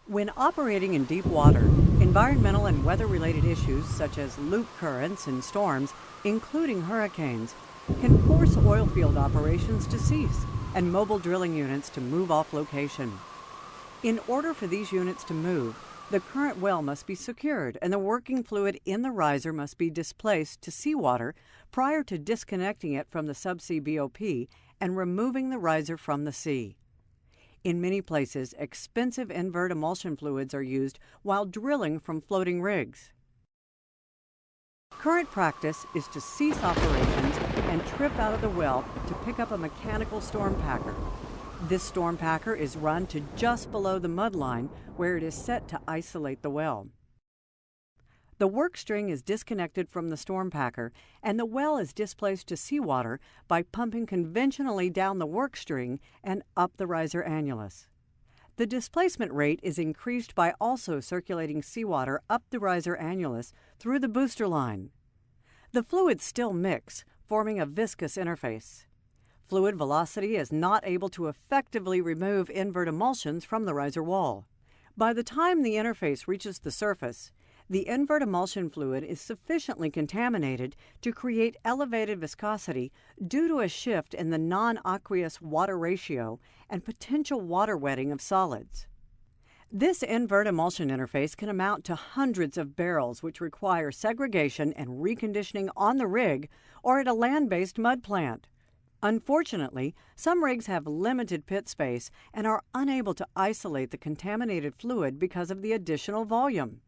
When operating in deep water, environmental and weather-related issues such as loop currents and storms, including hurricanes, can force oil field operations to cease and mobile drilling units to move off location. In order for these units to move, the current well must be secured and the working fluid in the riser must be displaced to seawater prior to disconnecting it from the subsea BOP and removing the riser from the sea. In many places, expensive invert emulsion fluids are used while drilling from floating rigs. Current practice is to cease operations and trip out of the well to pick up a mechanical storm packer. This storm packer is run to just below the mud line where it is set to isolate the well. The work string is disconnected from the storm packer and the well is displaced to seawater by pumping conventionally down the work string and up the riser annulus. The displacement rate is increased by also circulating seawater up the riser annulus through the booster line. The fluids still mix, forming a viscous interface. Fluid velocity is not able to effectively remove invert emulsions from the riser wall. By the time the interface reaches the surface, the invert emulsion fluid is sufficiently contaminated to create elevated viscosity due to a shift in the non-aqueous water ratio and potential water wetting of solids. This invert emulsion interface can amount to hundreds of barrels, which require segregation and reconditioning on the rig or at a land-based mud plant. Unfortunately, some rigs have limited pit space and are unable to isolate the contaminated fluid because of the additional volume.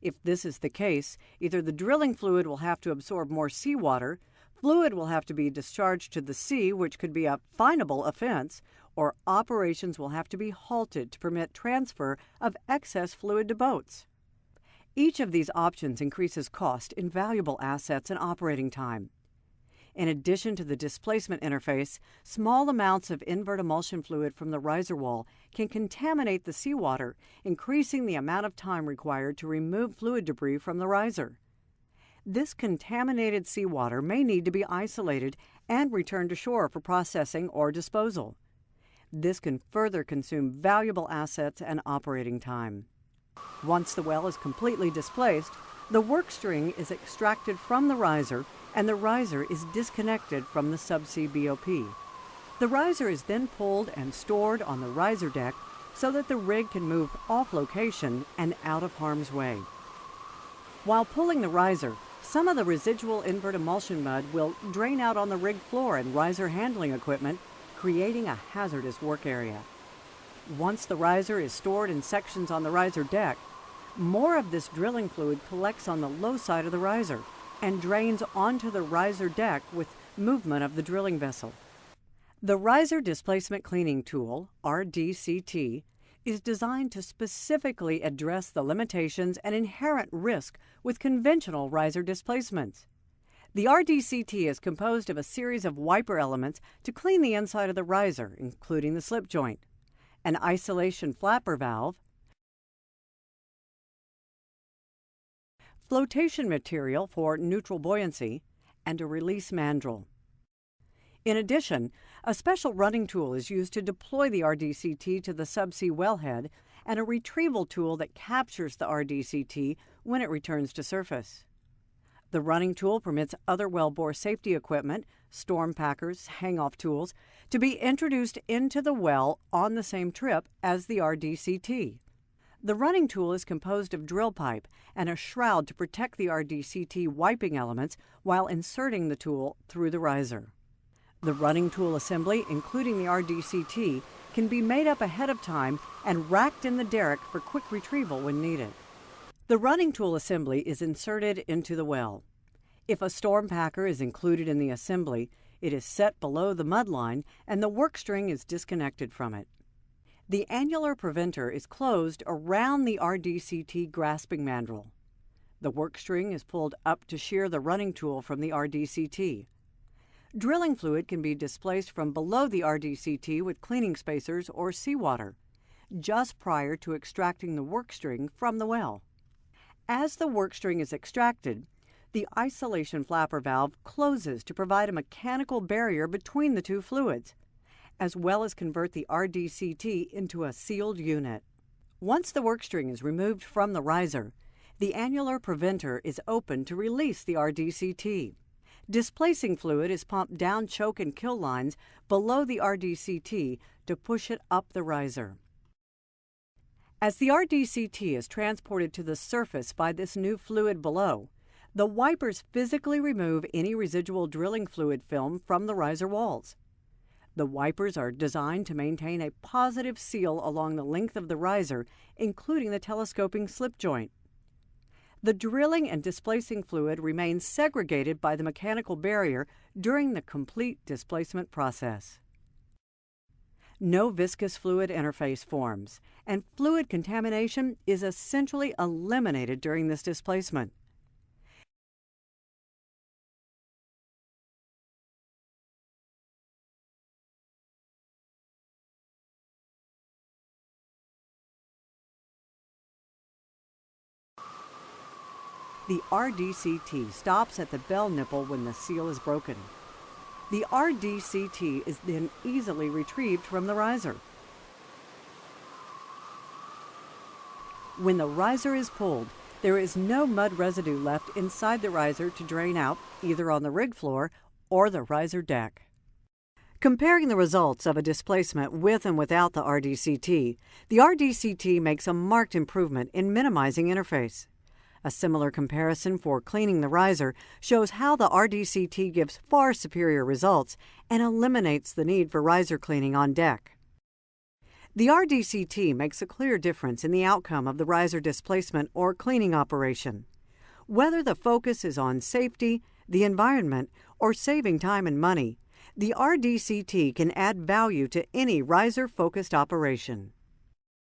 If this is the case, either the drilling fluid will have to absorb more seawater, fluid will have to be discharged to the sea, which could be a finable offense, or operations will have to be halted to permit transfer of excess fluid to boats. Each of these options increases cost, invaluable assets, and operating time. In addition to the displacement interface, small amounts of invert emulsion fluid from the riser wall can contaminate the seawater, increasing the amount of time required to remove fluid debris from the riser. This contaminated seawater may need to be isolated and returned to shore for processing or disposal. This can further consume valuable assets and operating time. Once the well is completely displaced, the work string is extracted from the riser and the riser is disconnected from the subsea BOP. The riser is then pulled and stored on the riser deck so that the rig can move off location and out of harm's way. While pulling the riser, some of the residual invert emulsion mud will drain out on the rig floor and riser handling equipment, creating a hazardous work area. Once the riser is stored in sections on the riser deck, more of this drilling fluid collects on the low side of the riser and drains onto the riser deck with movement of the drilling vessel. The Riser Displacement Cleaning Tool, RDCT, is designed to specifically address the limitations and inherent risk with conventional riser displacements. The RDCT is composed of a series of wiper elements to clean the inside of the riser, including the slip joint, an isolation flapper valve, flotation material for neutral buoyancy, and a release mandrel. In addition, a special running tool is used to deploy the RDCT to the subsea wellhead and a retrieval tool that captures the RDCT when it returns to surface. The running tool permits other wellbore safety equipment, storm packers, hang-off tools, to be introduced into the well on the same trip as the RDCT. The running tool is composed of drill pipe and a shroud to protect the RDCT wiping elements while inserting the tool through the riser. The running tool assembly, including the RDCT, can be made up ahead of time and racked in the derrick for quick retrieval when needed. The running tool assembly is inserted into the well. If a storm packer is included in the assembly, it is set below the mud line and the work string is disconnected from it. The annular preventer is closed around the RDCT grasping mandrel. The work string is pulled up to shear the running tool from the RDCT. Drilling fluid can be displaced from below the RDCT with cleaning spacers or seawater, just prior to extracting the work string from the well. As the work string is extracted, the isolation flapper valve closes to provide a mechanical barrier between the two fluids, as well as convert the RDCT into a sealed unit. Once the work string is removed from the riser, the annular preventer is open to release the RDCT. Displacing fluid is pumped down choke and kill lines below the RDCT to push it up the riser. As the RDCT is transported to the surface by this new fluid below, the wipers physically remove any residual drilling fluid film from the riser walls. The wipers are designed to maintain a positive seal along the length of the riser, including the telescoping slip joint. The drilling and displacing fluid remains segregated by the mechanical barrier during the complete displacement process. No viscous fluid interface forms, and fluid contamination is essentially eliminated during this displacement. The RDCT stops at the bell nipple when the seal is broken. The RDCT is then easily retrieved from the riser. When the riser is pulled, there is no mud residue left inside the riser to drain out, either on the rig floor or the riser deck. Comparing the results of a displacement with and without the RDCT makes a marked improvement in minimizing interface. A similar comparison for cleaning the riser shows how the RDCT gives far superior results and eliminates the need for riser cleaning on deck. The RDCT makes a clear difference in the outcome of the riser displacement or cleaning operation. Whether the focus is on safety, the environment, or saving time and money, the RDCT can add value to any riser-focused operation.